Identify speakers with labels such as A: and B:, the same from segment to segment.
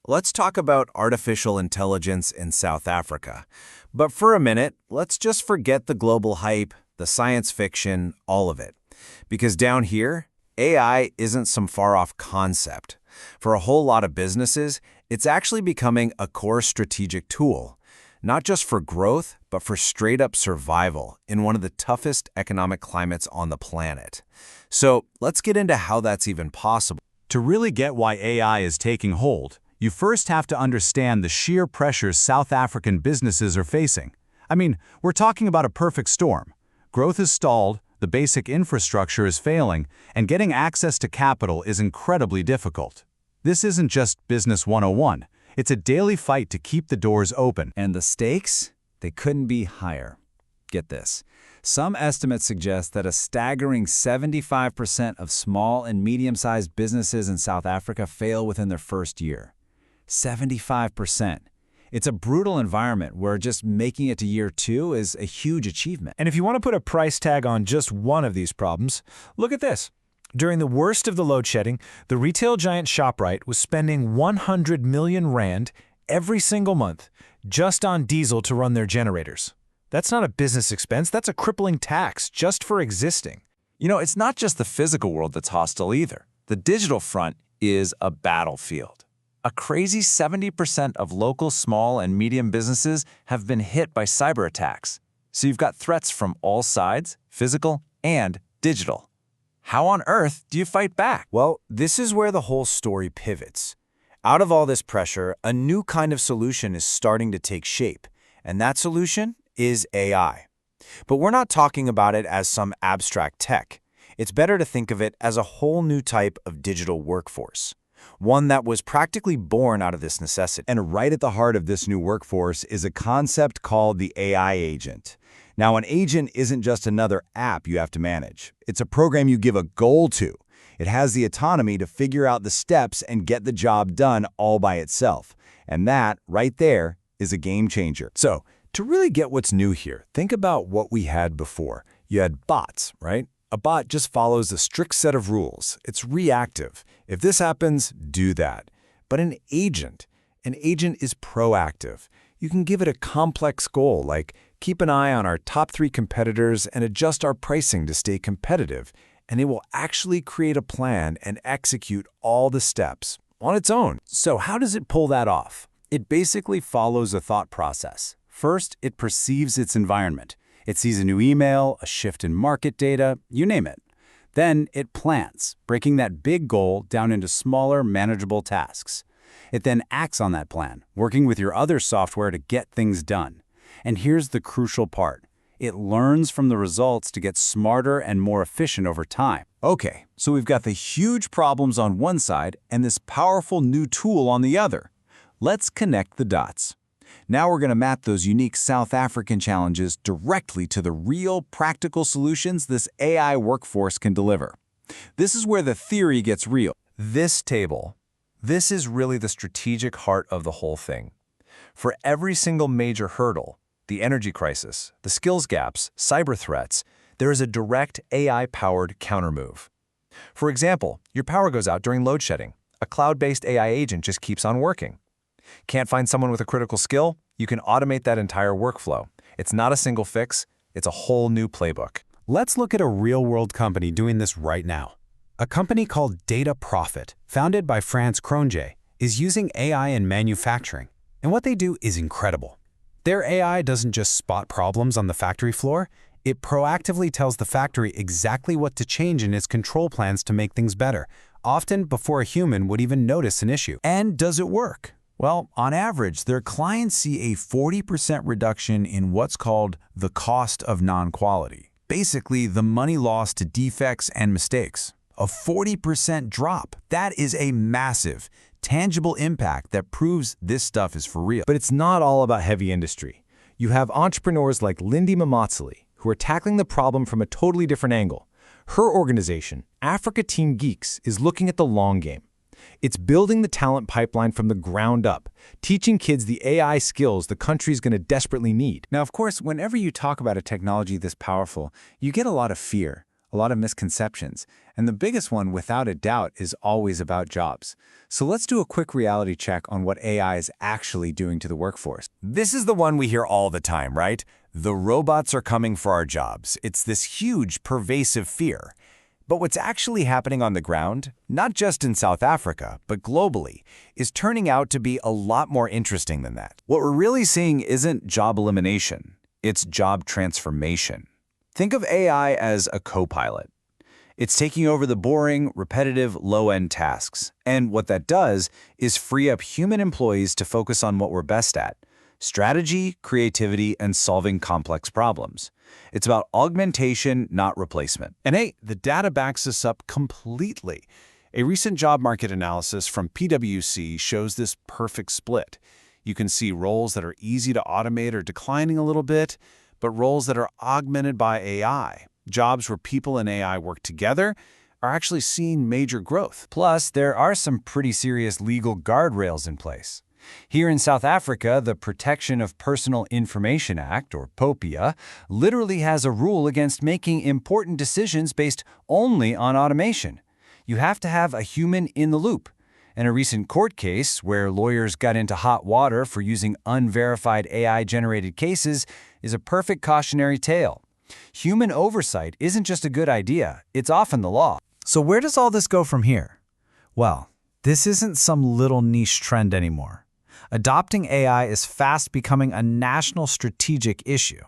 A: let's talk about artificial intelligence in South Africa. But for a minute, let's just forget the global hype, the science fiction, all of it. Because down here, AI isn't some far-off concept. For a whole lot of businesses, it's actually becoming a core strategic tool, not just for growth, but for straight-up survival in one of the toughest economic climates on the planet. So let's get into how that's even possible.
B: To really get why AI is taking hold, you first have to understand the sheer pressures South African businesses are facing. I mean, we're talking about a perfect storm. Growth is stalled, the basic infrastructure is failing, and getting access to capital is incredibly difficult. This isn't just Business 101. It's a daily fight to keep the doors open.
C: And the stakes? They couldn't be higher. Get this. Some estimates suggest that a staggering 75% of small and medium-sized businesses in South Africa fail within their first year. 75%. It's a brutal environment where just making it to year 2 is a huge achievement.
D: And if you want to put a price tag on just one of these problems, look at this. During the worst of the load shedding, the retail giant ShopRite was spending 100 million rand every single month just on diesel to run their generators. That's not a business expense, that's a crippling tax just for existing.
E: You know, it's not just the physical world that's hostile either. The digital front is a battlefield. A crazy 70% of local small and medium businesses have been hit by cyber attacks. So you've got threats from all sides, physical and digital. How on earth do you fight back?
A: Well, this is where the whole story pivots. Out of all this pressure, a new kind of solution is starting to take shape, and that solution is AI. But we're not talking about it as some abstract tech. It's better to think of it as a whole new type of digital workforce, one that was practically born out of this necessity.
B: And right at the heart of this new workforce is a concept called the AI agent. Now, an agent isn't just another app you have to manage. It's a program you give a goal to. It has the autonomy to figure out the steps and get the job done all by itself. And that, right there, is a game changer.
A: So, to really get what's new here, think about what we had before. You had bots, right? A bot just follows a strict set of rules. It's reactive. If this happens, do that. But an agent is proactive. You can give it a complex goal like keep an eye on our top 3 competitors and adjust our pricing to stay competitive, and it will actually create a plan and execute all the steps on its own.
C: So how does it pull that off? It basically follows a thought process. First, it perceives its environment. It sees a new email, a shift in market data, you name it. Then it plans, breaking that big goal down into smaller, manageable tasks. It then acts on that plan, working with your other software to get things done. And here's the crucial part. It learns from the results to get smarter and more efficient over time. Okay, so we've got the huge problems on one side and this powerful new tool on the other. Let's connect the dots. Now we're going to map those unique South African challenges directly to the real, practical solutions this AI workforce can deliver. This is where the theory gets real.
A: This table, this is really the strategic heart of the whole thing. For every single major hurdle, the energy crisis, the skills gaps, cyber threats, there is a direct AI-powered countermove. For example, your power goes out during load shedding. A cloud-based AI agent just keeps on working. Can't find someone with a critical skill? You can automate that entire workflow. It's not a single fix, it's a whole new playbook.
D: Let's look at a real-world company doing this right now. A company called Data Profit, founded by Frans Kronje, is using AI in manufacturing. And what they do is incredible. Their AI doesn't just spot problems on the factory floor, it proactively tells the factory exactly what to change in its control plans to make things better, often before a human would even notice an issue.
C: And does it work? Well, on average, their clients see a 40% reduction in what's called the cost of non-quality. Basically, the money lost to defects and mistakes. A 40% drop. That is a massive, tangible impact that proves this stuff is for real.
A: But it's not all about heavy industry. You have entrepreneurs like Lindy Mamatsali, who are tackling the problem from a totally different angle. Her organization, Africa Teen Geeks, is looking at the long game. It's building the talent pipeline from the ground up, teaching kids the AI skills the country's going to desperately need.
C: Now, of course, whenever you talk about a technology this powerful, you get a lot of fear.
A: a lot of misconceptions, and the biggest one, without a doubt, is always about jobs. So let's do a quick reality check on what AI is actually doing to the workforce.
C: This is the one we hear all the time, right? The robots are coming for our jobs. It's this huge, pervasive fear. But what's actually happening on the ground, not just in South Africa, but globally, is turning out to be a lot more interesting than that. What we're really seeing isn't job elimination, it's job transformation. Think of AI as a co-pilot. It's taking over the boring, repetitive, low-end tasks. And what that does is free up human employees to focus on what we're best at: strategy, creativity, and solving complex problems. It's about augmentation, not replacement.
D: And hey, the data backs this up completely. A recent job market analysis from PwC shows this perfect split. You can see roles that are easy to automate are declining a little bit, but roles that are augmented by AI, jobs where people and AI work together, are actually seeing major growth.
C: Plus, there are some pretty serious legal guardrails in place. Here in South Africa, the Protection of Personal Information Act, or POPIA, literally has a rule against making important decisions based only on automation. You have to have a human in the loop. And a recent court case where lawyers got into hot water for using unverified AI-generated cases is a perfect cautionary tale. Human oversight isn't just a good idea, it's often the law.
A: So where does all this go from here? Well, this isn't some little niche trend anymore. Adopting AI is fast becoming a national strategic issue.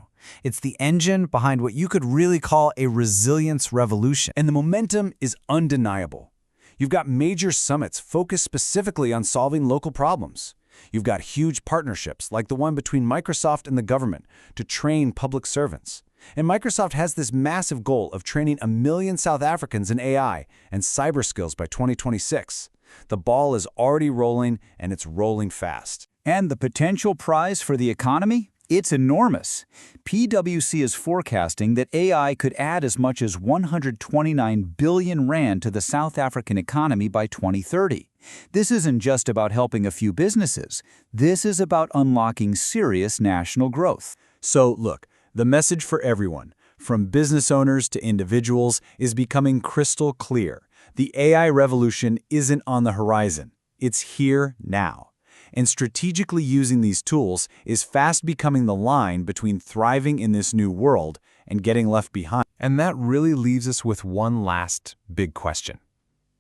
A: It's the engine behind what you could really call a resilience revolution.
D: And the momentum is undeniable. You've got major summits focused specifically on solving local problems. You've got huge partnerships like the one between Microsoft and the government to train public servants. And Microsoft has this massive goal of training 1 million South Africans in AI and cyber skills by 2026. The ball is already rolling, and it's rolling fast.
F: And the potential prize for the economy? It's enormous. PwC is forecasting that AI could add as much as 129 billion rand to the South African economy by 2030. This isn't just about helping a few businesses. This is about unlocking serious national growth.
D: So look, the message for everyone, from business owners to individuals, is becoming crystal clear. The AI revolution isn't on the horizon. It's here now. And strategically using these tools is fast becoming the line between thriving in this new world and getting left behind.
B: And that really leaves us with one last big question.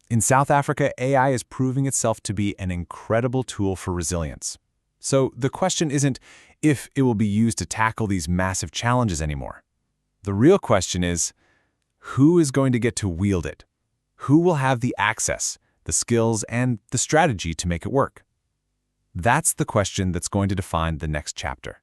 B: In South Africa, AI is proving itself to be an incredible tool for resilience. So the question isn't if it will be used to tackle these massive challenges anymore. The real question is, who is going to get to wield it? Who will have the access, the skills, and the strategy to make it work? That's the question that's going to define the next chapter.